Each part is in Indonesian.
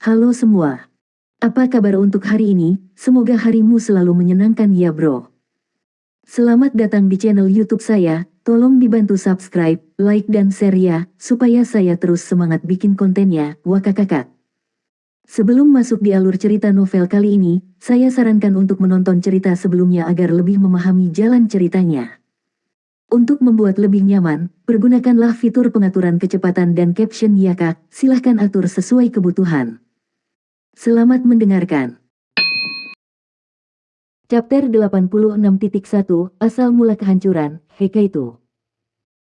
Halo semua. Apa kabar untuk hari ini? Semoga harimu selalu menyenangkan ya bro. Selamat datang di channel YouTube saya. Tolong dibantu subscribe, like dan share ya, supaya saya terus semangat bikin kontennya. Wakakakak. Sebelum masuk di alur cerita novel kali ini, saya sarankan untuk menonton cerita sebelumnya agar lebih memahami jalan ceritanya. Untuk membuat lebih nyaman, pergunakanlah fitur pengaturan kecepatan dan caption ya kak, silahkan atur sesuai kebutuhan. Selamat mendengarkan. Chapter 86.1, Asal Mula Kehancuran, Heikaitu.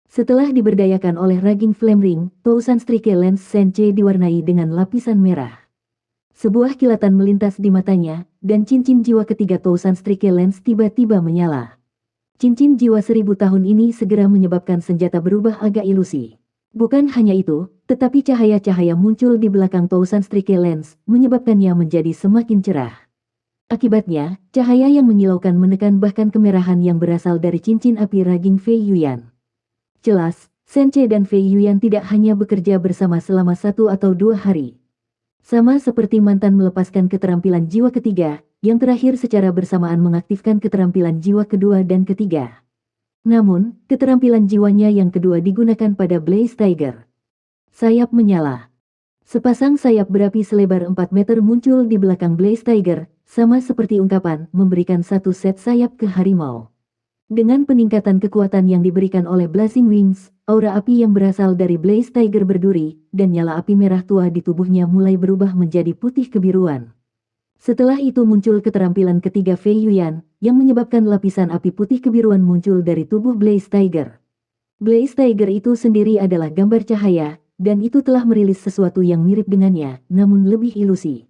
Setelah diberdayakan oleh Raging Flame Ring, Tousan Strike Lens Sensei diwarnai dengan lapisan merah. Sebuah kilatan melintas di matanya, dan cincin jiwa ketiga Tousan Strike Lens tiba-tiba menyala. Cincin jiwa 1000 tahun ini segera menyebabkan senjata berubah agak ilusi. Bukan hanya itu, tetapi cahaya-cahaya muncul di belakang Tousan Strike Lens, menyebabkannya menjadi semakin cerah. Akibatnya, cahaya yang menyilaukan menekan bahkan kemerahan yang berasal dari cincin api Raging Fei Yuyan. Jelas, Sensei dan Fei Yuyan tidak hanya bekerja bersama selama 1 atau 2 hari. Sama seperti mantan melepaskan keterampilan jiwa ketiga, yang terakhir secara bersamaan mengaktifkan keterampilan jiwa kedua dan ketiga. Namun, keterampilan jiwanya yang kedua digunakan pada Blaze Tiger. Sayap menyala. Sepasang sayap berapi selebar 4 meter muncul di belakang Blaze Tiger, sama seperti ungkapan memberikan satu set sayap ke harimau. Dengan peningkatan kekuatan yang diberikan oleh Blazing Wings, aura api yang berasal dari Blaze Tiger berduri, dan nyala api merah tua di tubuhnya mulai berubah menjadi putih kebiruan. Setelah itu muncul keterampilan ketiga Fei Yuyan, yang menyebabkan lapisan api putih kebiruan muncul dari tubuh Blaze Tiger. Blaze Tiger itu sendiri adalah gambar cahaya, dan itu telah merilis sesuatu yang mirip dengannya, namun lebih ilusi.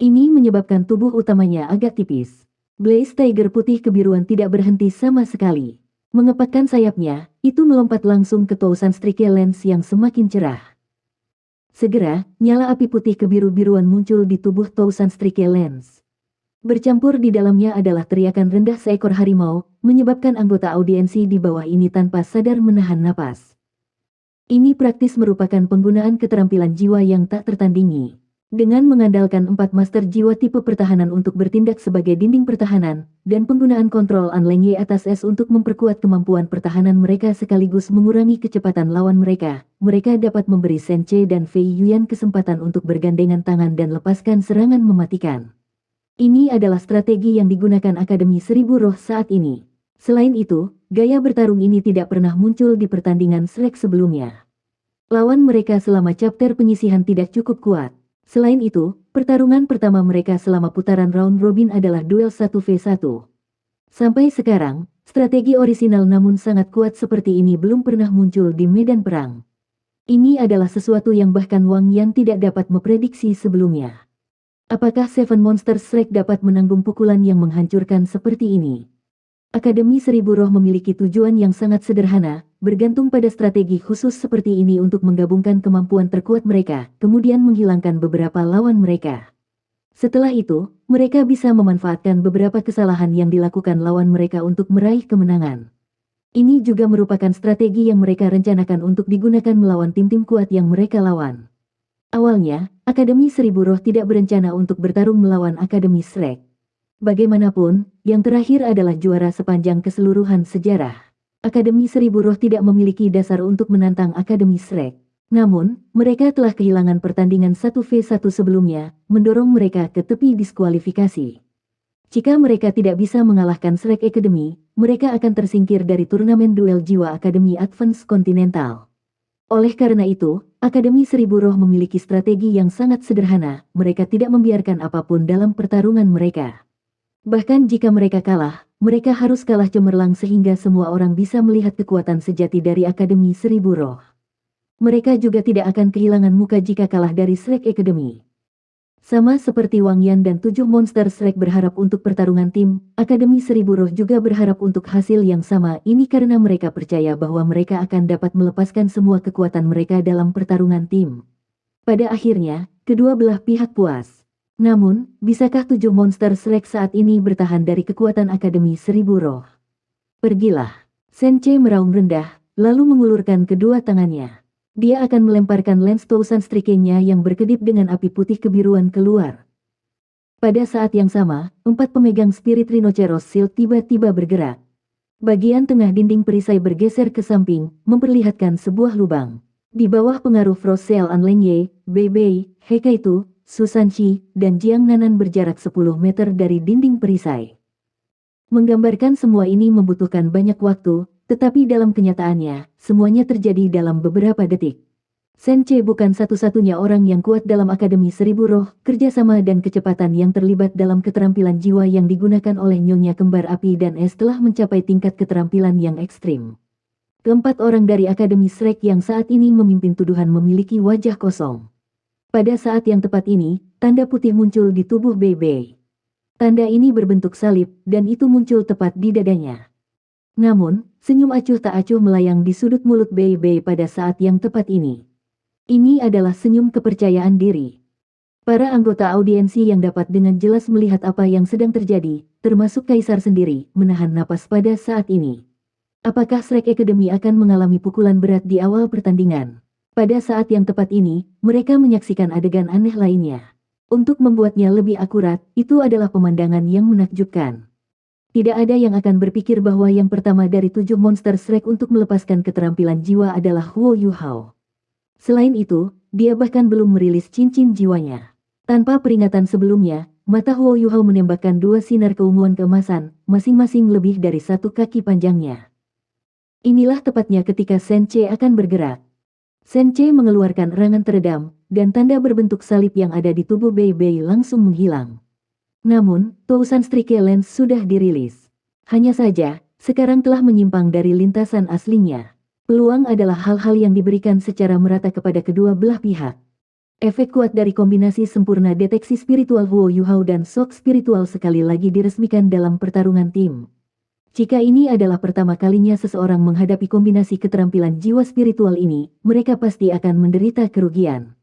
Ini menyebabkan tubuh utamanya agak tipis. Blaze Tiger putih kebiruan tidak berhenti sama sekali. Mengepakkan sayapnya, itu melompat langsung ke Tousan Strike Lens yang semakin cerah. Segera, nyala api putih kebiru-biruan muncul di tubuh Tousan Strike Lens. Bercampur di dalamnya adalah teriakan rendah seekor harimau, menyebabkan anggota audiensi di bawah ini tanpa sadar menahan napas. Ini praktis merupakan penggunaan keterampilan jiwa yang tak tertandingi. Dengan mengandalkan 4 master jiwa tipe pertahanan untuk bertindak sebagai dinding pertahanan, dan penggunaan kontrol Anleng Y atas S untuk memperkuat kemampuan pertahanan mereka sekaligus mengurangi kecepatan lawan mereka, mereka dapat memberi Sensei dan Fei Yuyan kesempatan untuk bergandengan tangan dan lepaskan serangan mematikan. Ini adalah strategi yang digunakan Akademi Seribu Roh saat ini. Selain itu, gaya bertarung ini tidak pernah muncul di pertandingan Shrek sebelumnya. Lawan mereka selama chapter penyisihan tidak cukup kuat. Selain itu, pertarungan pertama mereka selama putaran round robin adalah duel 1v1. Sampai sekarang, strategi orisinal namun sangat kuat seperti ini belum pernah muncul di medan perang. Ini adalah sesuatu yang bahkan Wang Yan tidak dapat memprediksi sebelumnya. Apakah Seven Monsters Shrek dapat menanggung pukulan yang menghancurkan seperti ini? Akademi Seribu Roh memiliki tujuan yang sangat sederhana, bergantung pada strategi khusus seperti ini untuk menggabungkan kemampuan terkuat mereka, kemudian menghilangkan beberapa lawan mereka. Setelah itu, mereka bisa memanfaatkan beberapa kesalahan yang dilakukan lawan mereka untuk meraih kemenangan. Ini juga merupakan strategi yang mereka rencanakan untuk digunakan melawan tim-tim kuat yang mereka lawan. Awalnya, Akademi Seribu Roh tidak berencana untuk bertarung melawan Akademi Shrek. Bagaimanapun, yang terakhir adalah juara sepanjang keseluruhan sejarah. Akademi Seribu Roh tidak memiliki dasar untuk menantang Akademi Shrek. Namun, mereka telah kehilangan pertandingan 1v1 sebelumnya, mendorong mereka ke tepi diskualifikasi. Jika mereka tidak bisa mengalahkan Shrek Academy, mereka akan tersingkir dari turnamen duel jiwa Akademi Advance Continental. Oleh karena itu, Akademi Seribu Roh memiliki strategi yang sangat sederhana, mereka tidak membiarkan apapun dalam pertarungan mereka. Bahkan jika mereka kalah, mereka harus kalah cemerlang sehingga semua orang bisa melihat kekuatan sejati dari Akademi Seribu Roh. Mereka juga tidak akan kehilangan muka jika kalah dari Shrek Academy. Sama seperti Wang Yan dan 7 monster Shrek berharap untuk pertarungan tim, Akademi Seribu Roh juga berharap untuk hasil yang sama ini karena mereka percaya bahwa mereka akan dapat melepaskan semua kekuatan mereka dalam pertarungan tim. Pada akhirnya, kedua belah pihak puas. Namun, bisakah 7 monster Shrek saat ini bertahan dari kekuatan Akademi Seribu Roh? Pergilah. Sensei meraung rendah, lalu mengulurkan kedua tangannya. Dia akan melemparkan lens Tousan Strike-nya yang berkedip dengan api putih kebiruan keluar. Pada saat yang sama, 4 pemegang spirit Rhinoceros Shield tiba-tiba bergerak. Bagian tengah dinding perisai bergeser ke samping, memperlihatkan sebuah lubang. Di bawah pengaruh Frost Seal Anlengye, Bei Bei, Hekaitu, Susanshi, dan Jiang Nanan berjarak 10 meter dari dinding perisai. Menggambarkan semua ini membutuhkan banyak waktu, tetapi dalam kenyataannya, semuanya terjadi dalam beberapa detik. Sence bukan satu-satunya orang yang kuat dalam Akademi Seribu Roh, kerjasama dan kecepatan yang terlibat dalam keterampilan jiwa yang digunakan oleh Nyonya Kembar Api dan Es telah mencapai tingkat keterampilan yang ekstrim. Keempat orang dari Akademi Shrek yang saat ini memimpin tuduhan memiliki wajah kosong. Pada saat yang tepat ini, tanda putih muncul di tubuh Bei Bei. Tanda ini berbentuk salib, dan itu muncul tepat di dadanya. Namun, senyum acuh tak acuh melayang di sudut mulut Bei Bei pada saat yang tepat ini. Ini adalah senyum kepercayaan diri. Para anggota audiensi yang dapat dengan jelas melihat apa yang sedang terjadi, termasuk Kaisar sendiri, menahan napas pada saat ini. Apakah Shrek Academy akan mengalami pukulan berat di awal pertandingan? Pada saat yang tepat ini, mereka menyaksikan adegan aneh lainnya. Untuk membuatnya lebih akurat, itu adalah pemandangan yang menakjubkan. Tidak ada yang akan berpikir bahwa yang pertama dari 7 monster Shrek untuk melepaskan keterampilan jiwa adalah Huo Yuhao. Selain itu, dia bahkan belum merilis cincin jiwanya. Tanpa peringatan sebelumnya, mata Huo Yuhao menembakkan 2 sinar keunguan keemasan, masing-masing lebih dari 1 kaki panjangnya. Inilah tepatnya ketika Sence akan bergerak. Sence mengeluarkan erangan teredam, dan tanda berbentuk salib yang ada di tubuh Bei Bei langsung menghilang. Namun, Tousan Strike Lens sudah dirilis. Hanya saja, sekarang telah menyimpang dari lintasan aslinya. Peluang adalah hal-hal yang diberikan secara merata kepada kedua belah pihak. Efek kuat dari kombinasi sempurna deteksi spiritual Huo Yuhao dan shock spiritual sekali lagi diresmikan dalam pertarungan tim. Jika ini adalah pertama kalinya seseorang menghadapi kombinasi keterampilan jiwa spiritual ini, mereka pasti akan menderita kerugian.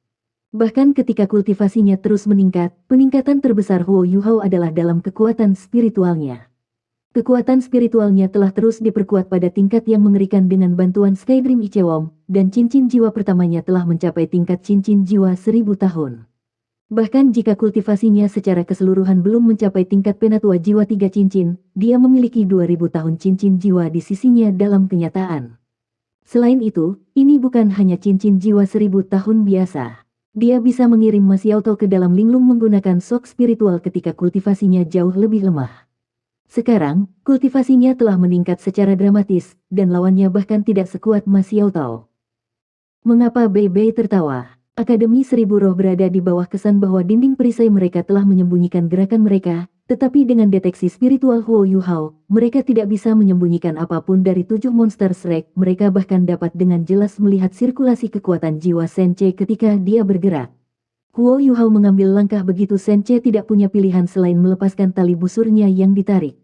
Bahkan ketika kultivasinya terus meningkat, peningkatan terbesar Huo Yuhao adalah dalam kekuatan spiritualnya. Kekuatan spiritualnya telah terus diperkuat pada tingkat yang mengerikan dengan bantuan Skydream Ichewom, dan cincin jiwa pertamanya telah mencapai tingkat cincin jiwa 1000 tahun. Bahkan jika kultivasinya secara keseluruhan belum mencapai tingkat penatua jiwa 3 cincin, dia memiliki 2000 tahun cincin jiwa di sisinya dalam kenyataan. Selain itu, ini bukan hanya cincin jiwa 1000 tahun biasa. Dia bisa mengirim Mas Yaoto ke dalam linglung menggunakan shock spiritual ketika kultivasinya jauh lebih lemah. Sekarang, kultivasinya telah meningkat secara dramatis, dan lawannya bahkan tidak sekuat Mas Yaoto. Mengapa Bei Bei tertawa? Akademi Seribu Roh berada di bawah kesan bahwa dinding perisai mereka telah menyembunyikan gerakan mereka, tetapi dengan deteksi spiritual Huo Yuhao, mereka tidak bisa menyembunyikan apapun dari 7 monster Shrek. Mereka bahkan dapat dengan jelas melihat sirkulasi kekuatan jiwa Sence ketika dia bergerak. Huo Yuhao mengambil langkah begitu Sence tidak punya pilihan selain melepaskan tali busurnya yang ditarik.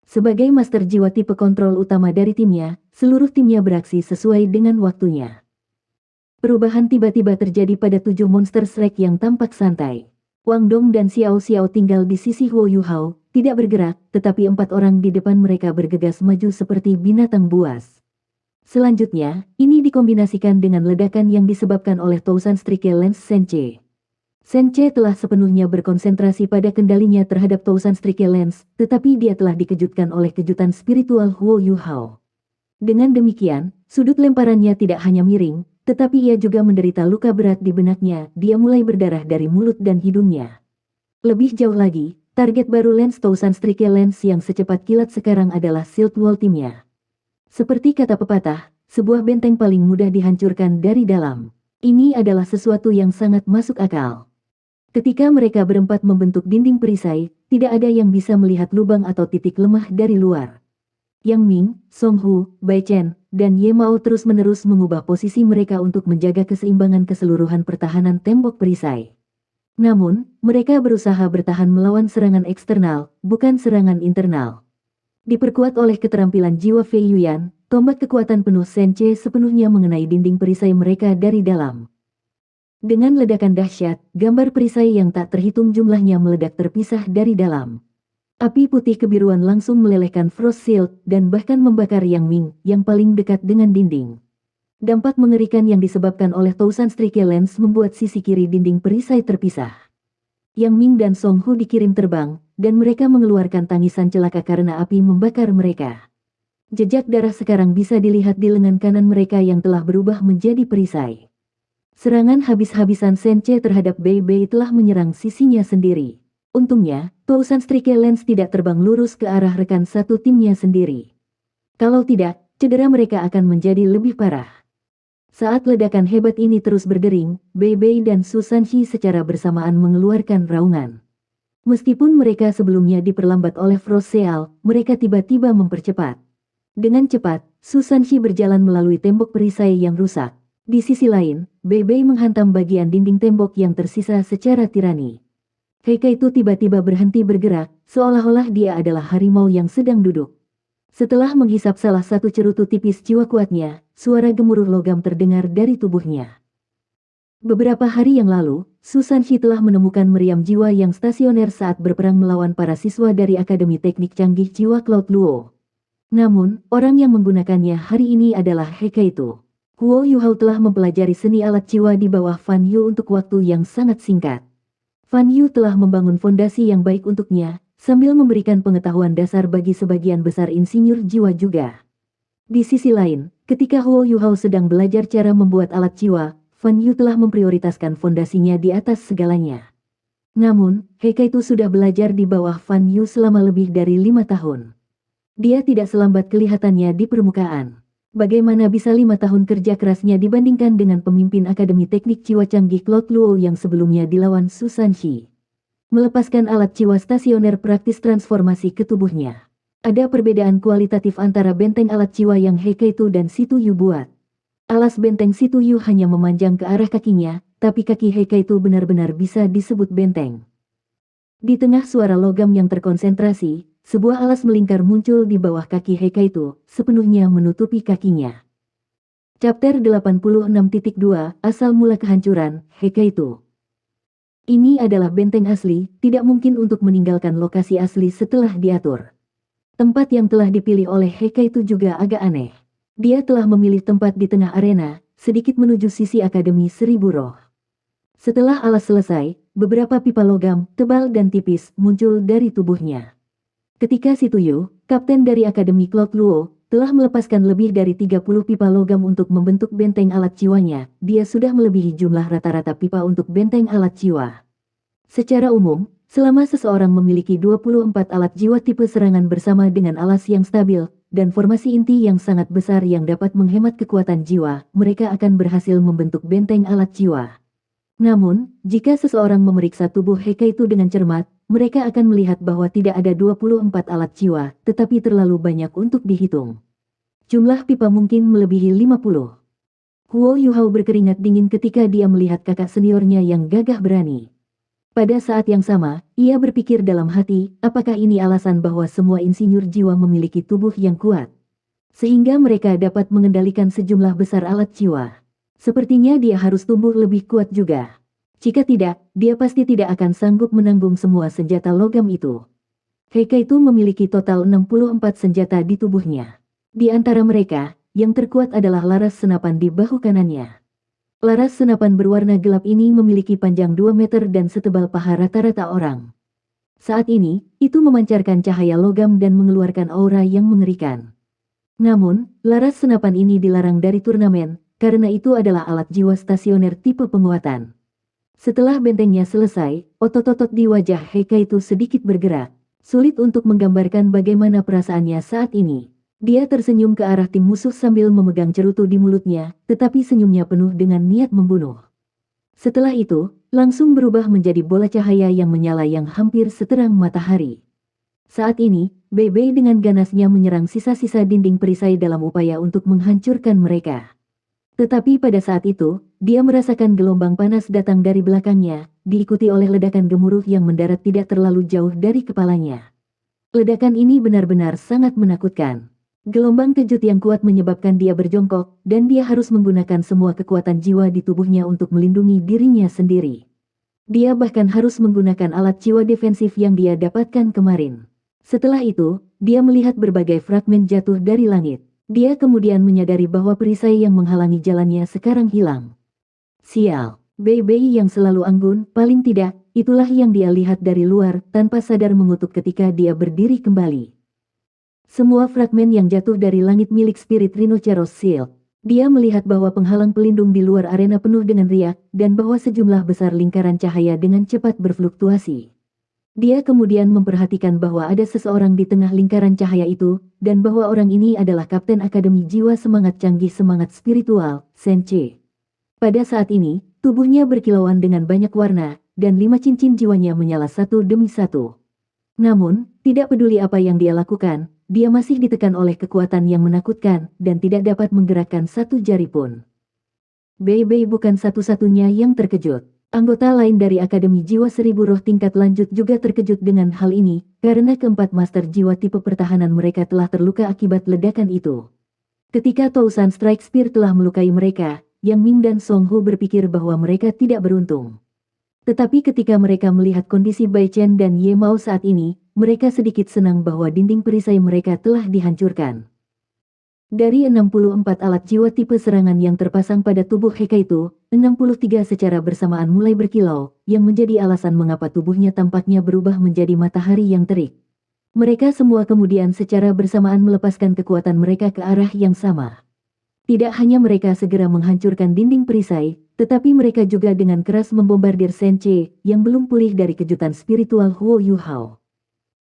Sebagai master jiwa tipe kontrol utama dari timnya, seluruh timnya beraksi sesuai dengan waktunya. Perubahan tiba-tiba terjadi pada 7 monster Shrek yang tampak santai. Wang Dong dan Xiao Xiao tinggal di sisi Huo Yuhao, tidak bergerak, tetapi 4 orang di depan mereka bergegas maju seperti binatang buas. Selanjutnya, ini dikombinasikan dengan ledakan yang disebabkan oleh Tousan Strike Lens Sence. Sence telah sepenuhnya berkonsentrasi pada kendalinya terhadap Tousan Strike Lens, tetapi dia telah dikejutkan oleh kejutan spiritual Huo Yuhao. Dengan demikian, sudut lemparannya tidak hanya miring, tetapi ia juga menderita luka berat di benaknya. Dia mulai berdarah dari mulut dan hidungnya. Lebih jauh lagi, target baru Lens Tousan Strike Lens yang secepat kilat sekarang adalah Shield Wall timnya. Seperti kata pepatah, sebuah benteng paling mudah dihancurkan dari dalam. Ini adalah sesuatu yang sangat masuk akal. Ketika mereka berempat membentuk dinding perisai, tidak ada yang bisa melihat lubang atau titik lemah dari luar. Yang Ming, Song Hu, Bai Chen, dan Ye Mao terus-menerus mengubah posisi mereka untuk menjaga keseimbangan keseluruhan pertahanan tembok perisai. Namun, mereka berusaha bertahan melawan serangan eksternal, bukan serangan internal. Diperkuat oleh keterampilan jiwa Fei Yuyan, tombak kekuatan penuh Sence sepenuhnya mengenai dinding perisai mereka dari dalam. Dengan ledakan dahsyat, gambar perisai yang tak terhitung jumlahnya meledak terpisah dari dalam. Api putih kebiruan langsung melelehkan Frost Shield dan bahkan membakar Yang Ming, yang paling dekat dengan dinding. Dampak mengerikan yang disebabkan oleh Tousan Strike Lens membuat sisi kiri dinding perisai terpisah. Yang Ming dan Song Hu dikirim terbang, dan mereka mengeluarkan tangisan celaka karena api membakar mereka. Jejak darah sekarang bisa dilihat di lengan kanan mereka yang telah berubah menjadi perisai. Serangan habis-habisan Sence terhadap Bei Bei telah menyerang sisinya sendiri. Untungnya, Tousan Strike Lens tidak terbang lurus ke arah rekan satu timnya sendiri. Kalau tidak, cedera mereka akan menjadi lebih parah. Saat ledakan hebat ini terus berdering, Bei Bei dan Su Sanxi secara bersamaan mengeluarkan raungan. Meskipun mereka sebelumnya diperlambat oleh Frost Seal, mereka tiba-tiba mempercepat. Dengan cepat, Su Sanxi berjalan melalui tembok perisai yang rusak. Di sisi lain, Bei Bei menghantam bagian dinding tembok yang tersisa secara tirani. Heike itu tiba-tiba berhenti bergerak, seolah-olah dia adalah harimau yang sedang duduk. Setelah menghisap salah satu cerutu tipis jiwa kuatnya, suara gemuruh logam terdengar dari tubuhnya. Beberapa hari yang lalu, Su Sanxi telah menemukan meriam jiwa yang stasioner saat berperang melawan para siswa dari Akademi Teknik Canggih Jiwa Cloud Luo. Namun, orang yang menggunakannya hari ini adalah Heike itu. Huo Yuhao telah mempelajari seni alat jiwa di bawah Fan Yu untuk waktu yang sangat singkat. Fan Yu telah membangun fondasi yang baik untuknya, sambil memberikan pengetahuan dasar bagi sebagian besar insinyur jiwa juga. Di sisi lain, ketika Huo Yuhao sedang belajar cara membuat alat jiwa, Fan Yu telah memprioritaskan fondasinya di atas segalanya. Namun, Heike itu sudah belajar di bawah Fan Yu selama lebih dari 5 tahun. Dia tidak selambat kelihatannya di permukaan. Bagaimana bisa 5 tahun kerja kerasnya dibandingkan dengan pemimpin Akademi Teknik Jiwa Canggih Cloud Luo yang sebelumnya dilawan Su Sanxi? Melepaskan alat jiwa stasioner praktis transformasi ke tubuhnya. Ada perbedaan kualitatif antara benteng alat jiwa yang Heike itu dan Situ Yu buat. Alas benteng Situ Yu hanya memanjang ke arah kakinya, tapi kaki Heike itu benar-benar bisa disebut benteng. Di tengah suara logam yang terkonsentrasi, sebuah alas melingkar muncul di bawah kaki Heike itu, sepenuhnya menutupi kakinya. Chapter 86.2, Asal Mula Kehancuran, Heike itu. Ini adalah benteng asli, tidak mungkin untuk meninggalkan lokasi asli setelah diatur. Tempat yang telah dipilih oleh Heike itu juga agak aneh. Dia telah memilih tempat di tengah arena, sedikit menuju sisi Akademi Seribu Roh. Setelah alas selesai, beberapa pipa logam, tebal dan tipis, muncul dari tubuhnya. Ketika Situ Yu, kapten dari Akademi Cloud Luo, telah melepaskan lebih dari 30 pipa logam untuk membentuk benteng alat jiwanya, dia sudah melebihi jumlah rata-rata pipa untuk benteng alat jiwa. Secara umum, selama seseorang memiliki 24 alat jiwa tipe serangan bersama dengan alas yang stabil, dan formasi inti yang sangat besar yang dapat menghemat kekuatan jiwa, mereka akan berhasil membentuk benteng alat jiwa. Namun, jika seseorang memeriksa tubuh Heike itu dengan cermat, mereka akan melihat bahwa tidak ada 24 alat jiwa, tetapi terlalu banyak untuk dihitung. Jumlah pipa mungkin melebihi 50. Huo Yuhao berkeringat dingin ketika dia melihat kakak seniornya yang gagah berani. Pada saat yang sama, ia berpikir dalam hati, apakah ini alasan bahwa semua insinyur jiwa memiliki tubuh yang kuat? Sehingga mereka dapat mengendalikan sejumlah besar alat jiwa. Sepertinya dia harus tumbuh lebih kuat juga. Jika tidak, dia pasti tidak akan sanggup menanggung semua senjata logam itu. Heike itu memiliki total 64 senjata di tubuhnya. Di antara mereka, yang terkuat adalah laras senapan di bahu kanannya. Laras senapan berwarna gelap ini memiliki panjang 2 meter dan setebal paha rata-rata orang. Saat ini, itu memancarkan cahaya logam dan mengeluarkan aura yang mengerikan. Namun, laras senapan ini dilarang dari turnamen, karena itu adalah alat jiwa stasioner tipe penguatan. Setelah bentengnya selesai, otot-otot di wajah Heike itu sedikit bergerak. Sulit untuk menggambarkan bagaimana perasaannya saat ini. Dia tersenyum ke arah tim musuh sambil memegang cerutu di mulutnya, tetapi senyumnya penuh dengan niat membunuh. Setelah itu, langsung berubah menjadi bola cahaya yang menyala yang hampir seterang matahari. Saat ini, Bei Bei dengan ganasnya menyerang sisa-sisa dinding perisai dalam upaya untuk menghancurkan mereka. Tetapi pada saat itu, dia merasakan gelombang panas datang dari belakangnya, diikuti oleh ledakan gemuruh yang mendarat tidak terlalu jauh dari kepalanya. Ledakan ini benar-benar sangat menakutkan. Gelombang kejut yang kuat menyebabkan dia berjongkok, dan dia harus menggunakan semua kekuatan jiwa di tubuhnya untuk melindungi dirinya sendiri. Dia bahkan harus menggunakan alat jiwa defensif yang dia dapatkan kemarin. Setelah itu, dia melihat berbagai fragmen jatuh dari langit. Dia kemudian menyadari bahwa perisai yang menghalangi jalannya sekarang hilang. Sial, Bei yang selalu anggun, paling tidak, itulah yang dia lihat dari luar, tanpa sadar mengutuk ketika dia berdiri kembali. Semua fragmen yang jatuh dari langit milik Spirit Rhinoceros Shield. Dia melihat bahwa penghalang pelindung di luar arena penuh dengan riak, dan bahwa sejumlah besar lingkaran cahaya dengan cepat berfluktuasi. Dia kemudian memperhatikan bahwa ada seseorang di tengah lingkaran cahaya itu, dan bahwa orang ini adalah Kapten Akademi Jiwa Semangat Canggih Semangat Spiritual, Sensei. Pada saat ini, tubuhnya berkilauan dengan banyak warna, dan 5 cincin jiwanya menyala satu demi satu. Namun, tidak peduli apa yang dia lakukan, dia masih ditekan oleh kekuatan yang menakutkan, dan tidak dapat menggerakkan satu jari pun. Bei bukan satu-satunya yang terkejut. Anggota lain dari Akademi Jiwa Seribu Roh tingkat lanjut juga terkejut dengan hal ini, karena keempat master jiwa tipe pertahanan mereka telah terluka akibat ledakan itu. Ketika Tousan Strike Spear telah melukai mereka, Yang Ming dan Song Hu berpikir bahwa mereka tidak beruntung. Tetapi ketika mereka melihat kondisi Bai Chen dan Ye Mao saat ini, mereka sedikit senang bahwa dinding perisai mereka telah dihancurkan. Dari 64 alat jiwa tipe serangan yang terpasang pada tubuh Heka itu, 63 secara bersamaan mulai berkilau, yang menjadi alasan mengapa tubuhnya tampaknya berubah menjadi matahari yang terik. Mereka semua kemudian secara bersamaan melepaskan kekuatan mereka ke arah yang sama. Tidak hanya mereka segera menghancurkan dinding perisai, tetapi mereka juga dengan keras membombardir Sensei yang belum pulih dari kejutan spiritual Huo Yu Hao.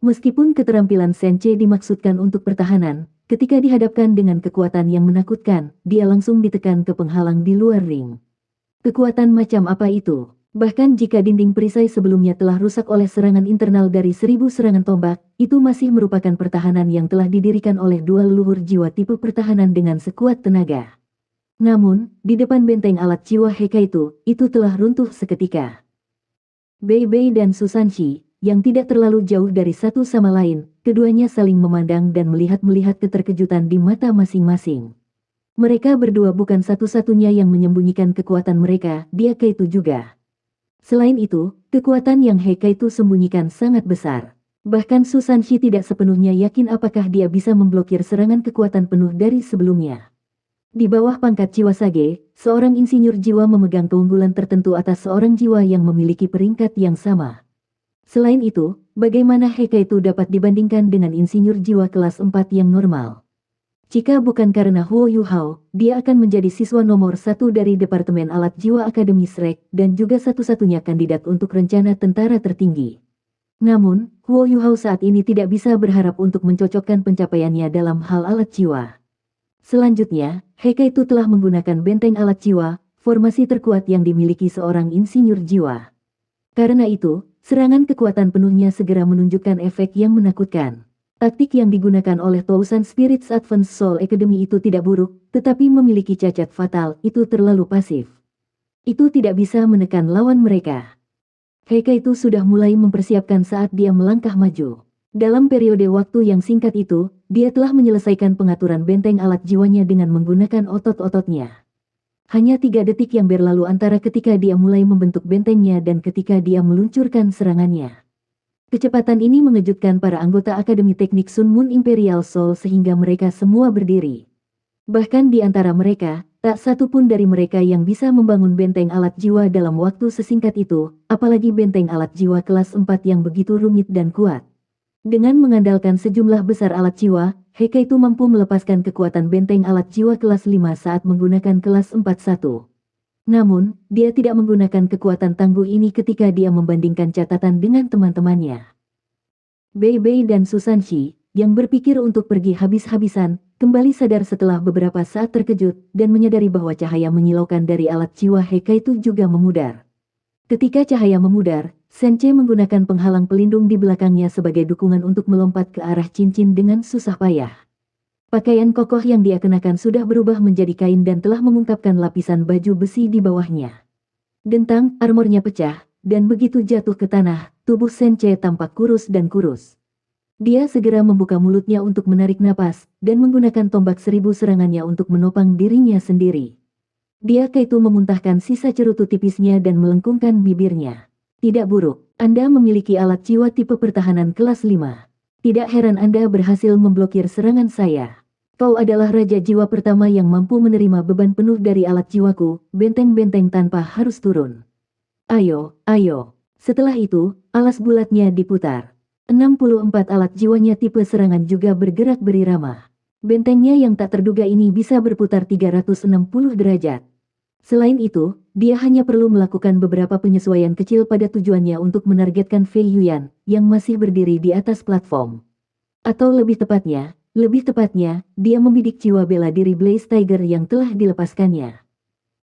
Meskipun keterampilan Sensei dimaksudkan untuk pertahanan, ketika dihadapkan dengan kekuatan yang menakutkan, dia langsung ditekan ke penghalang di luar ring. Kekuatan macam apa itu? Bahkan jika dinding perisai sebelumnya telah rusak oleh serangan internal dari 1000 serangan tombak, itu masih merupakan pertahanan yang telah didirikan oleh dua leluhur jiwa tipe pertahanan dengan sekuat tenaga. Namun, di depan benteng alat jiwa Heka itu telah runtuh seketika. Bei dan Susan Shi, yang tidak terlalu jauh dari satu sama lain, keduanya saling memandang dan melihat keterkejutan di mata masing-masing. Mereka berdua bukan satu-satunya yang menyembunyikan kekuatan mereka, dia Kaitu juga. Selain itu, kekuatan yang Heka itu sembunyikan sangat besar. Bahkan Susan Shi tidak sepenuhnya yakin apakah dia bisa memblokir serangan kekuatan penuh dari sebelumnya. Di bawah pangkat jiwa Sage, seorang insinyur jiwa memegang keunggulan tertentu atas seorang jiwa yang memiliki peringkat yang sama. Selain itu, bagaimana Heka itu dapat dibandingkan dengan insinyur jiwa kelas 4 yang normal? Jika bukan karena Huo Yu Hao, dia akan menjadi siswa nomor 1 dari Departemen Alat Jiwa Akademi Shrek dan juga satu-satunya kandidat untuk rencana tentara tertinggi. Namun, Huo Yu Hao saat ini tidak bisa berharap untuk mencocokkan pencapaiannya dalam hal alat jiwa. Selanjutnya, Heka itu telah menggunakan benteng alat jiwa, formasi terkuat yang dimiliki seorang insinyur jiwa. Karena itu, serangan kekuatan penuhnya segera menunjukkan efek yang menakutkan. Taktik yang digunakan oleh Tousan Spirits Advanced Soul Academy itu tidak buruk, tetapi memiliki cacat fatal, itu terlalu pasif. Itu tidak bisa menekan lawan mereka. Heka itu sudah mulai mempersiapkan saat dia melangkah maju. Dalam periode waktu yang singkat itu, dia telah menyelesaikan pengaturan benteng alat jiwanya dengan menggunakan otot-ototnya. Hanya 3 detik yang berlalu antara ketika dia mulai membentuk bentengnya dan ketika dia meluncurkan serangannya. Kecepatan ini mengejutkan para anggota Akademi Teknik Sun Moon Imperial Soul sehingga mereka semua berdiri. Bahkan di antara mereka, tak satu pun dari mereka yang bisa membangun benteng alat jiwa dalam waktu sesingkat itu, apalagi benteng alat jiwa kelas 4 yang begitu rumit dan kuat. Dengan mengandalkan sejumlah besar alat jiwa, Heka itu mampu melepaskan kekuatan benteng alat jiwa kelas 5 saat menggunakan kelas 41. Namun, dia tidak menggunakan kekuatan tangguh ini ketika dia membandingkan catatan dengan teman-temannya. Bei dan Susan Shi, yang berpikir untuk pergi habis-habisan, kembali sadar setelah beberapa saat terkejut dan menyadari bahwa cahaya menyilaukan dari alat jiwa Heka itu juga memudar. Ketika cahaya memudar, Sensei menggunakan penghalang pelindung di belakangnya sebagai dukungan untuk melompat ke arah cincin dengan susah payah. Pakaian kokoh yang dia kenakan sudah berubah menjadi kain dan telah mengungkapkan lapisan baju besi di bawahnya. Dentang, armornya pecah, dan begitu jatuh ke tanah, tubuh Sensei tampak kurus dan kurus. Dia segera membuka mulutnya untuk menarik napas, dan menggunakan tombak 1000 serangannya untuk menopang dirinya sendiri. Dia Kaitu memuntahkan sisa cerutu tipisnya dan melengkungkan bibirnya. Tidak buruk, Anda memiliki alat jiwa tipe pertahanan kelas 5. Tidak heran Anda berhasil memblokir serangan saya. Kau adalah raja jiwa pertama yang mampu menerima beban penuh dari alat jiwaku, benteng-benteng tanpa harus turun. Ayo, ayo. Setelah itu, alas bulatnya diputar. 64 alat jiwanya tipe serangan juga bergerak berirama. Bentengnya yang tak terduga ini bisa berputar 360 derajat. Selain itu, dia hanya perlu melakukan beberapa penyesuaian kecil pada tujuannya untuk menargetkan Fei Yuyan, yang masih berdiri di atas platform. Atau lebih tepatnya, dia membidik jiwa bela diri Blaze Tiger yang telah dilepaskannya.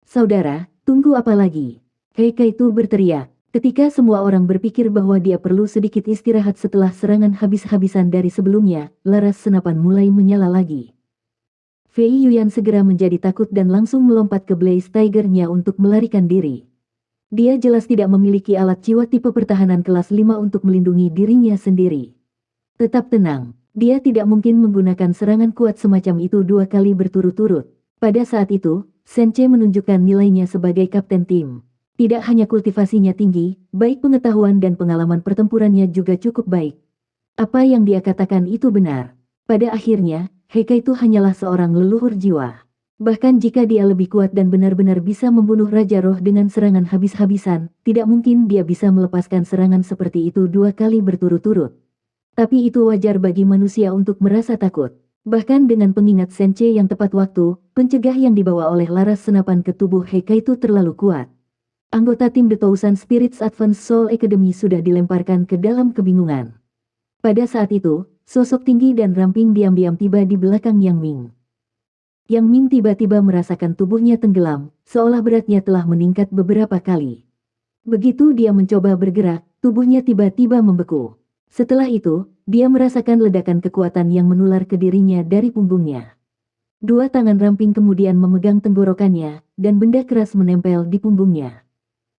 Saudara, tunggu apa lagi? Hei Kaitu berteriak, ketika semua orang berpikir bahwa dia perlu sedikit istirahat setelah serangan habis-habisan dari sebelumnya, laras senapan mulai menyala lagi. Fei Yuyan segera menjadi takut dan langsung melompat ke Blaze Tiger-nya untuk melarikan diri. Dia jelas tidak memiliki alat jiwa tipe pertahanan kelas 5 untuk melindungi dirinya sendiri. Tetap tenang. Dia tidak mungkin menggunakan serangan kuat semacam itu 2 kali berturut-turut. Pada saat itu, Shen-Che menunjukkan nilainya sebagai kapten tim. Tidak hanya kultivasinya tinggi, baik pengetahuan dan pengalaman pertempurannya juga cukup baik. Apa yang dia katakan itu benar. Pada akhirnya, Heike itu hanyalah seorang leluhur jiwa. Bahkan jika dia lebih kuat dan benar-benar bisa membunuh Raja Roh dengan serangan habis-habisan, tidak mungkin dia bisa melepaskan serangan seperti itu 2 kali berturut-turut. Tapi itu wajar bagi manusia untuk merasa takut. Bahkan dengan pengingat Shen-Che yang tepat waktu, pencegah yang dibawa oleh laras senapan ke tubuh Heike itu terlalu kuat. Anggota tim The Thousand Spirits Advanced Soul Academy sudah dilemparkan ke dalam kebingungan. Pada saat itu, sosok tinggi dan ramping diam-diam tiba di belakang Yang Ming. Yang Ming tiba-tiba merasakan tubuhnya tenggelam, seolah beratnya telah meningkat beberapa kali. Begitu dia mencoba bergerak, tubuhnya tiba-tiba membeku. Setelah itu, dia merasakan ledakan kekuatan yang menular ke dirinya dari punggungnya. 2 tangan ramping kemudian memegang tenggorokannya, dan benda keras menempel di punggungnya.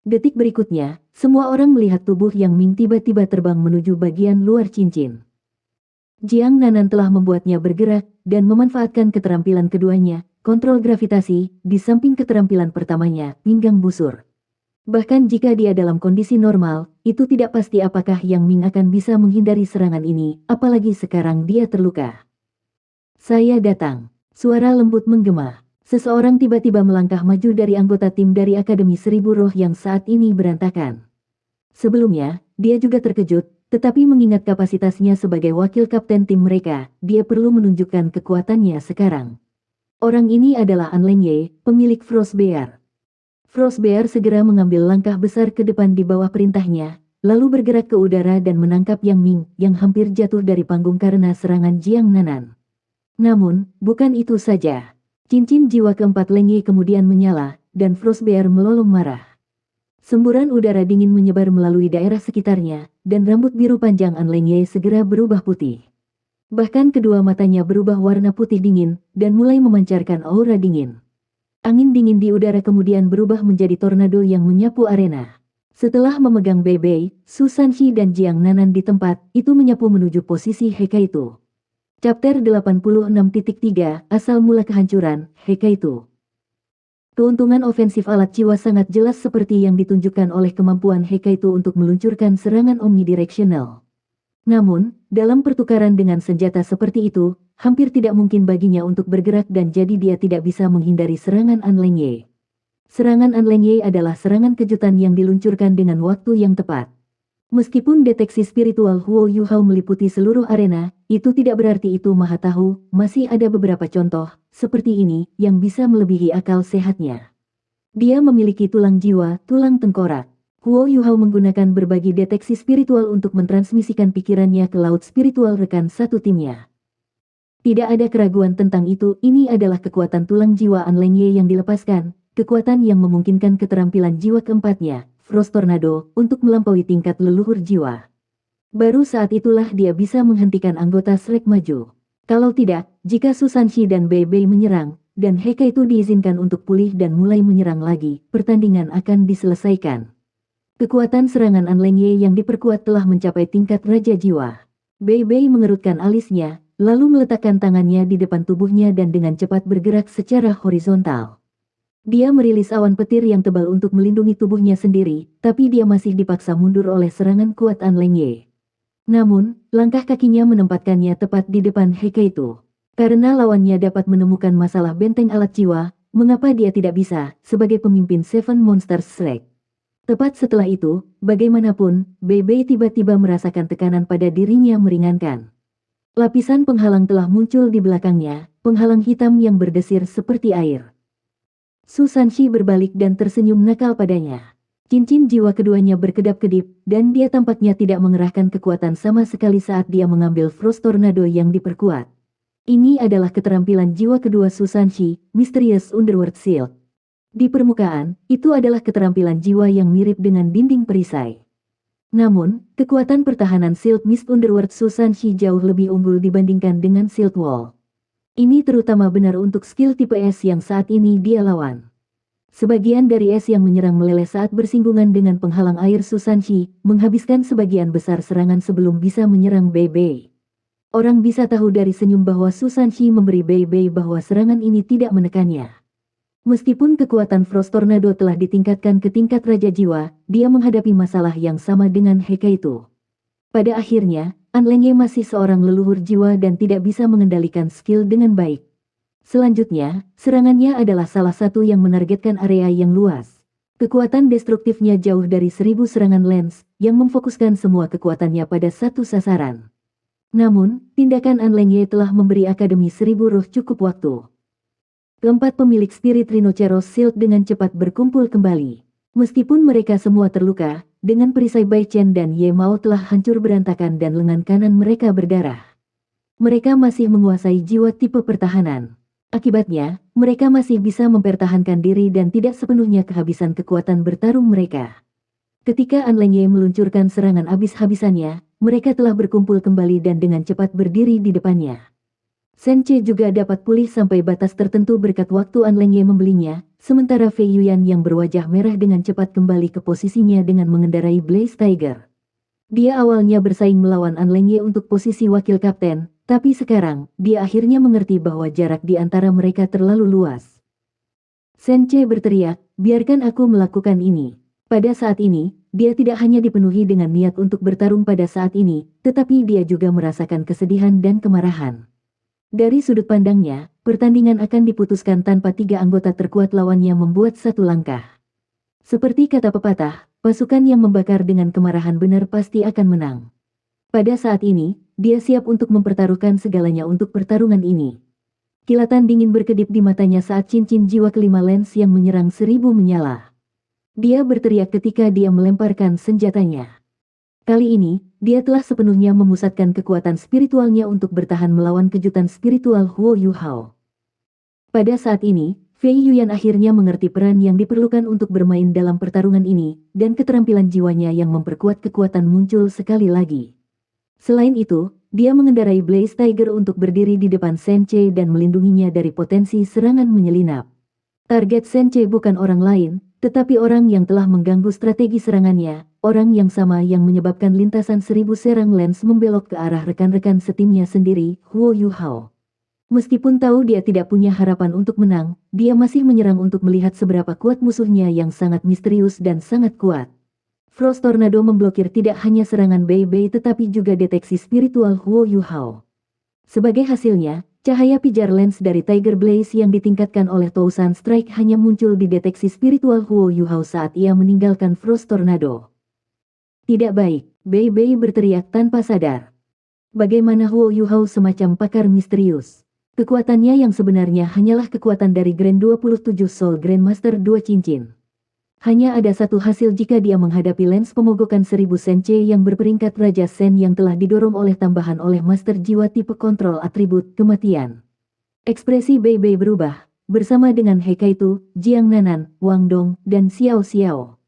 Detik berikutnya, semua orang melihat tubuh Yang Ming tiba-tiba terbang menuju bagian luar cincin. Jiang Nanan telah membuatnya bergerak, dan memanfaatkan keterampilan keduanya, kontrol gravitasi, di samping keterampilan pertamanya, pinggang busur. Bahkan jika dia dalam kondisi normal, itu tidak pasti apakah Yang Ming akan bisa menghindari serangan ini, apalagi sekarang dia terluka. Saya datang. Suara lembut menggema. Seseorang tiba-tiba melangkah maju dari anggota tim dari Akademi Seribu Roh yang saat ini berantakan. Sebelumnya, dia juga terkejut, tetapi mengingat kapasitasnya sebagai wakil kapten tim mereka, dia perlu menunjukkan kekuatannya sekarang. Orang ini adalah An Lengye, pemilik Frostbear. Frostbear segera mengambil langkah besar ke depan di bawah perintahnya, lalu bergerak ke udara dan menangkap Yang Ming, yang hampir jatuh dari panggung karena serangan Jiang Nanan. Namun, bukan itu saja. Cincin jiwa keempat Lengye kemudian menyala, dan Frostbear melolong marah. Semburan udara dingin menyebar melalui daerah sekitarnya, dan rambut biru panjang An Lengye segera berubah putih. Bahkan kedua matanya berubah warna putih dingin, dan mulai memancarkan aura dingin. Angin dingin di udara kemudian berubah menjadi tornado yang menyapu arena. Setelah memegang Bei Bei, Su Sanxi dan Jiang Nanan di tempat, itu menyapu menuju posisi Heike itu. Chapter 86.3, Asal Mula Kehancuran, Heike itu. Keuntungan ofensif alat jiwa sangat jelas seperti yang ditunjukkan oleh kemampuan Heike itu untuk meluncurkan serangan omnidirectional. Namun, dalam pertukaran dengan senjata seperti itu, hampir tidak mungkin baginya untuk bergerak dan jadi dia tidak bisa menghindari serangan An Lengye. Serangan An Lengye adalah serangan kejutan yang diluncurkan dengan waktu yang tepat. Meskipun deteksi spiritual Huo Yuhao meliputi seluruh arena, itu tidak berarti itu maha tahu, masih ada beberapa contoh, seperti ini, yang bisa melebihi akal sehatnya. Dia memiliki tulang jiwa, tulang tengkorak. Huo Yuhao menggunakan berbagi deteksi spiritual untuk mentransmisikan pikirannya ke laut spiritual rekan satu timnya. Tidak ada keraguan tentang itu, ini adalah kekuatan tulang jiwa An Lengye yang dilepaskan, kekuatan yang memungkinkan keterampilan jiwa keempatnya, Frost Tornado, untuk melampaui tingkat leluhur jiwa. Baru saat itulah dia bisa menghentikan anggota Shrek maju. Kalau tidak, jika Su Sanxi dan Bei Bei menyerang, dan Heike itu diizinkan untuk pulih dan mulai menyerang lagi, pertandingan akan diselesaikan. Kekuatan serangan An Lengye yang diperkuat telah mencapai tingkat Raja Jiwa. Bei Bei mengerutkan alisnya, lalu meletakkan tangannya di depan tubuhnya dan dengan cepat bergerak secara horizontal. Dia merilis awan petir yang tebal untuk melindungi tubuhnya sendiri, tapi dia masih dipaksa mundur oleh serangan kuat An Lengye. Namun, langkah kakinya menempatkannya tepat di depan Heike itu. Karena lawannya dapat menemukan masalah benteng alat jiwa, mengapa dia tidak bisa, sebagai pemimpin Seven Monsters Strike? Tepat setelah itu, bagaimanapun, Bei tiba-tiba merasakan tekanan pada dirinya meringankan. Lapisan penghalang telah muncul di belakangnya, penghalang hitam yang berdesir seperti air. Su Sanshi berbalik dan tersenyum nakal padanya. Cincin jiwa keduanya berkedap-kedip, dan dia tampaknya tidak mengerahkan kekuatan sama sekali saat dia mengambil Frost Tornado yang diperkuat. Ini adalah keterampilan jiwa kedua Su Sanshi, Mysterious Underworld Shield. Di permukaan, itu adalah keterampilan jiwa yang mirip dengan dinding perisai. Namun, kekuatan pertahanan Shield Mist Underworld Su Sanshi jauh lebih unggul dibandingkan dengan Shield Wall. Ini terutama benar untuk skill tipe S yang saat ini dia lawan. Sebagian dari es yang menyerang meleleh saat bersinggungan dengan penghalang air Su Sanshi, menghabiskan sebagian besar serangan sebelum bisa menyerang Bei. Orang bisa tahu dari senyum bahwa Su Sanshi memberi Bei bahwa serangan ini tidak menekannya. Meskipun kekuatan Frost Tornado telah ditingkatkan ke tingkat Raja Jiwa, dia menghadapi masalah yang sama dengan Hekaitu. Pada akhirnya, Anlenge masih seorang leluhur jiwa dan tidak bisa mengendalikan skill dengan baik. Selanjutnya, serangannya adalah salah satu yang menargetkan area yang luas. Kekuatan destruktifnya jauh dari 1000 serangan lens, yang memfokuskan semua kekuatannya pada satu sasaran. Namun, tindakan Anlenge telah memberi Akademi 1000 Roh cukup waktu. Keempat pemilik Spirit Rhinoceros Shield dengan cepat berkumpul kembali. Meskipun mereka semua terluka, dengan perisai Bai Chen dan Ye Mao telah hancur berantakan dan lengan kanan mereka berdarah. Mereka masih menguasai jiwa tipe pertahanan. Akibatnya, mereka masih bisa mempertahankan diri dan tidak sepenuhnya kehabisan kekuatan bertarung mereka. Ketika Anlenge meluncurkan serangan habis-habisannya, mereka telah berkumpul kembali dan dengan cepat berdiri di depannya. Senche juga dapat pulih sampai batas tertentu berkat waktu Anlenge membelinya, sementara Fei Yuyan yang berwajah merah dengan cepat kembali ke posisinya dengan mengendarai Blaze Tiger. Dia awalnya bersaing melawan Anlenge untuk posisi wakil kapten, tapi sekarang, dia akhirnya mengerti bahwa jarak di antara mereka terlalu luas. Senche berteriak, biarkan aku melakukan ini. Pada saat ini, dia tidak hanya dipenuhi dengan niat untuk bertarung pada saat ini, tetapi dia juga merasakan kesedihan dan kemarahan. Dari sudut pandangnya, pertandingan akan diputuskan tanpa 3 anggota terkuat lawannya membuat satu langkah. Seperti kata pepatah, pasukan yang membakar dengan kemarahan benar pasti akan menang. Pada saat ini, dia siap untuk mempertaruhkan segalanya untuk pertarungan ini. Kilatan dingin berkedip di matanya saat cincin jiwa kelima lens yang menyerang 1000 menyala. Dia berteriak ketika dia melemparkan senjatanya. Kali ini, dia telah sepenuhnya memusatkan kekuatan spiritualnya untuk bertahan melawan kejutan spiritual Huo Yuhao. Pada saat ini, Fei Yuyan akhirnya mengerti peran yang diperlukan untuk bermain dalam pertarungan ini, dan keterampilan jiwanya yang memperkuat kekuatan muncul sekali lagi. Selain itu, dia mengendarai Blaze Tiger untuk berdiri di depan Senche dan melindunginya dari potensi serangan menyelinap. Target Senche bukan orang lain, tetapi orang yang telah mengganggu strategi serangannya, orang yang sama yang menyebabkan lintasan 1000 serang lens membelok ke arah rekan-rekan setimnya sendiri, Huo Yuhao. Meskipun tahu dia tidak punya harapan untuk menang, dia masih menyerang untuk melihat seberapa kuat musuhnya yang sangat misterius dan sangat kuat. Frost Tornado memblokir tidak hanya serangan Bei tetapi juga deteksi spiritual Huo Yuhao. Sebagai hasilnya, cahaya pijar lens dari Tiger Blaze yang ditingkatkan oleh Tousan Strike hanya muncul di deteksi spiritual Huo Yuhao saat ia meninggalkan Frost Tornado. Tidak baik, Bei berteriak tanpa sadar. Bagaimana Huo Yuhao semacam pakar misterius? Kekuatannya yang sebenarnya hanyalah kekuatan dari Grand 27 Soul Grandmaster 2 cincin. Hanya ada satu hasil jika dia menghadapi lens pemogokan 1000 Senche yang berperingkat Raja Sen yang telah didorong oleh tambahan oleh Master Jiwa tipe kontrol atribut kematian. Ekspresi Bei berubah, bersama dengan Hekaitu, Jiang Nanan, Wang Dong, dan Xiao Xiao.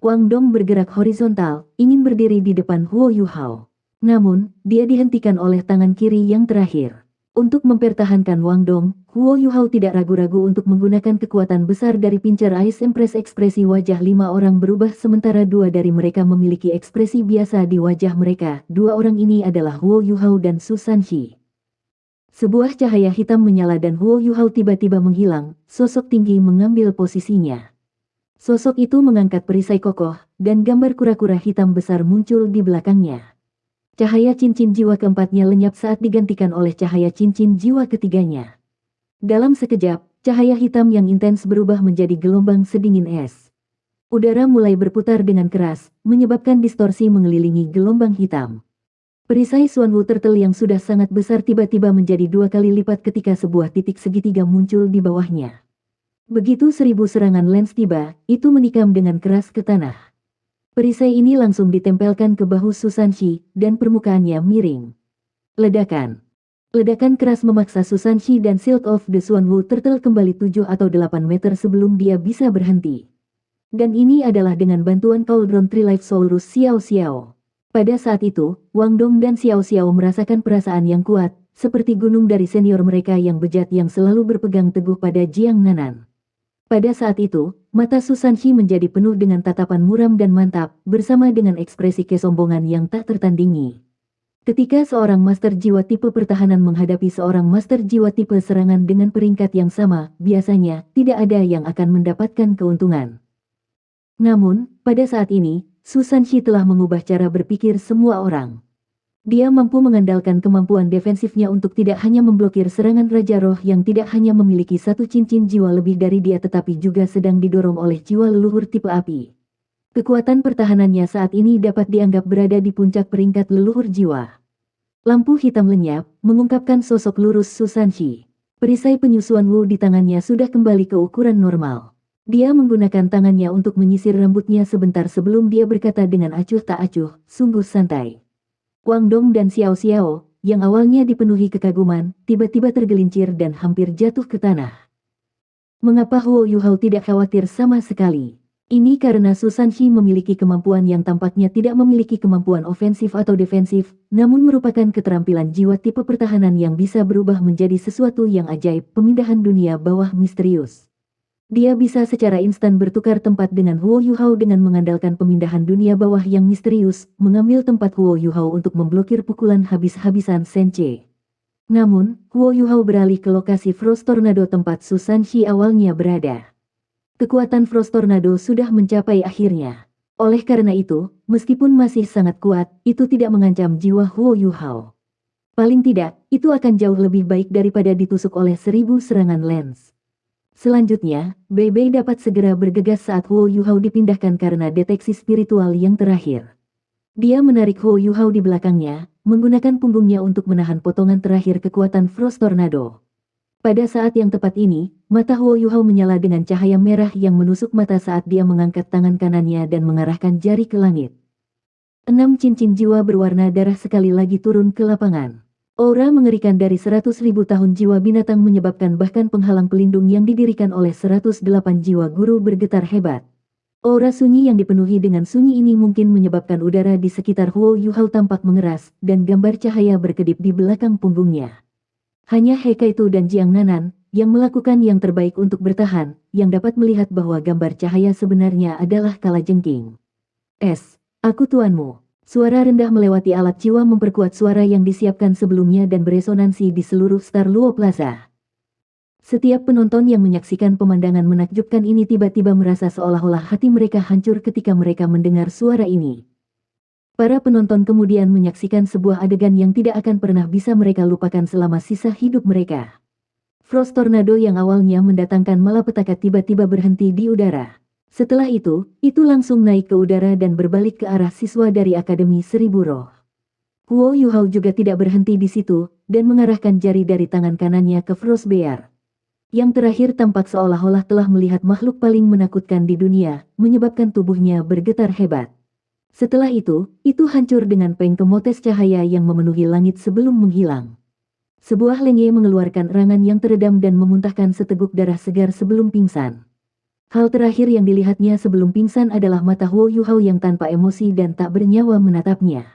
Wang Dong bergerak horizontal, ingin berdiri di depan Huo Yuhao. Namun, dia dihentikan oleh tangan kiri yang terakhir. Untuk mempertahankan Wang Dong, Huo Yuhao tidak ragu-ragu untuk menggunakan kekuatan besar dari Pincer Ice Empress. Ekspresi wajah 5 orang berubah sementara 2 dari mereka memiliki ekspresi biasa di wajah mereka. 2 orang ini adalah Huo Yuhao dan Su Sanshi. Sebuah cahaya hitam menyala dan Huo Yuhao tiba-tiba menghilang, sosok tinggi mengambil posisinya. Sosok itu mengangkat perisai kokoh, dan gambar kura-kura hitam besar muncul di belakangnya. Cahaya cincin jiwa keempatnya lenyap saat digantikan oleh cahaya cincin jiwa ketiganya. Dalam sekejap, cahaya hitam yang intens berubah menjadi gelombang sedingin es. Udara mulai berputar dengan keras, menyebabkan distorsi mengelilingi gelombang hitam. Perisai Xuanwu Turtle yang sudah sangat besar tiba-tiba menjadi 2 kali lipat ketika sebuah titik segitiga muncul di bawahnya. Begitu 1000 serangan lens tiba, itu menikam dengan keras ke tanah. Perisai ini langsung ditempelkan ke bahu Susanshi, dan permukaannya miring. Ledakan. Ledakan keras memaksa Susanshi dan Silk of the Xuanwu Turtle kembali 7 atau 8 meter sebelum dia bisa berhenti. Dan ini adalah dengan bantuan Cauldron Trilife Saurus Xiao Xiao. Pada saat itu, Wang Dong dan Xiao Xiao merasakan perasaan yang kuat, seperti gunung dari senior mereka yang bejat yang selalu berpegang teguh pada Jiang Nanan. Pada saat itu, mata Susanshi menjadi penuh dengan tatapan muram dan mantap, bersama dengan ekspresi kesombongan yang tak tertandingi. Ketika seorang master jiwa tipe pertahanan menghadapi seorang master jiwa tipe serangan dengan peringkat yang sama, biasanya tidak ada yang akan mendapatkan keuntungan. Namun, pada saat ini, Susanshi telah mengubah cara berpikir semua orang. Dia mampu mengandalkan kemampuan defensifnya untuk tidak hanya memblokir serangan Raja Roh yang tidak hanya memiliki satu cincin jiwa lebih dari dia tetapi juga sedang didorong oleh jiwa leluhur tipe api. Kekuatan pertahanannya saat ini dapat dianggap berada di puncak peringkat leluhur jiwa. Lampu hitam lenyap, mengungkapkan sosok lurus Susanshi. Perisai penyusuan Wu di tangannya sudah kembali ke ukuran normal. Dia menggunakan tangannya untuk menyisir rambutnya sebentar sebelum dia berkata dengan acuh tak acuh, sungguh santai. Wang Dong dan Xiao Xiao, yang awalnya dipenuhi kekaguman, tiba-tiba tergelincir dan hampir jatuh ke tanah. Mengapa Huo Yuhao tidak khawatir sama sekali? Ini karena Susanshi memiliki kemampuan yang tampaknya tidak memiliki kemampuan ofensif atau defensif, namun merupakan keterampilan jiwa tipe pertahanan yang bisa berubah menjadi sesuatu yang ajaib, pemindahan dunia bawah misterius. Dia bisa secara instan bertukar tempat dengan Huo Yuhao dengan mengandalkan pemindahan dunia bawah yang misterius, mengambil tempat Huo Yuhao untuk memblokir pukulan habis-habisan Senche. Namun, Huo Yuhao beralih ke lokasi Frost Tornado tempat Susanshi awalnya berada. Kekuatan Frost Tornado sudah mencapai akhirnya. Oleh karena itu, meskipun masih sangat kuat, itu tidak mengancam jiwa Huo Yuhao. Paling tidak, itu akan jauh lebih baik daripada ditusuk oleh 1000 serangan lens. Selanjutnya, Bei Bei dapat segera bergegas saat Huo Yuhao dipindahkan karena deteksi spiritual yang terakhir. Dia menarik Huo Yuhao di belakangnya, menggunakan punggungnya untuk menahan potongan terakhir kekuatan Frost Tornado. Pada saat yang tepat ini, mata Huo Yuhao menyala dengan cahaya merah yang menusuk mata saat dia mengangkat tangan kanannya dan mengarahkan jari ke langit. 6 cincin jiwa berwarna darah sekali lagi turun ke lapangan. Aura mengerikan dari 100.000 tahun jiwa binatang menyebabkan bahkan penghalang pelindung yang didirikan oleh 108 jiwa guru bergetar hebat. Aura sunyi yang dipenuhi dengan sunyi ini mungkin menyebabkan udara di sekitar Huo Yuhao tampak mengeras, dan gambar cahaya berkedip di belakang punggungnya. Hanya Hekaitu dan Jiang Nanan, yang melakukan yang terbaik untuk bertahan, yang dapat melihat bahwa gambar cahaya sebenarnya adalah kalajengking. Aku tuanmu. Suara rendah melewati alat jiwa memperkuat suara yang disiapkan sebelumnya dan beresonansi di seluruh Star Luo Plaza. Setiap penonton yang menyaksikan pemandangan menakjubkan ini tiba-tiba merasa seolah-olah hati mereka hancur ketika mereka mendengar suara ini. Para penonton kemudian menyaksikan sebuah adegan yang tidak akan pernah bisa mereka lupakan selama sisa hidup mereka. Frost Tornado yang awalnya mendatangkan malapetaka tiba-tiba berhenti di udara. Setelah itu langsung naik ke udara dan berbalik ke arah siswa dari Akademi Seribu Roh. Huo Yuhao juga tidak berhenti di situ, dan mengarahkan jari dari tangan kanannya ke Frost Bear. Yang terakhir tampak seolah-olah telah melihat makhluk paling menakutkan di dunia, menyebabkan tubuhnya bergetar hebat. Setelah itu hancur dengan peng kemotes cahaya yang memenuhi langit sebelum menghilang. Sebuah lenge mengeluarkan erangan yang teredam dan memuntahkan seteguk darah segar sebelum pingsan. Hal terakhir yang dilihatnya sebelum pingsan adalah mata Huo Yuhao yang tanpa emosi dan tak bernyawa menatapnya.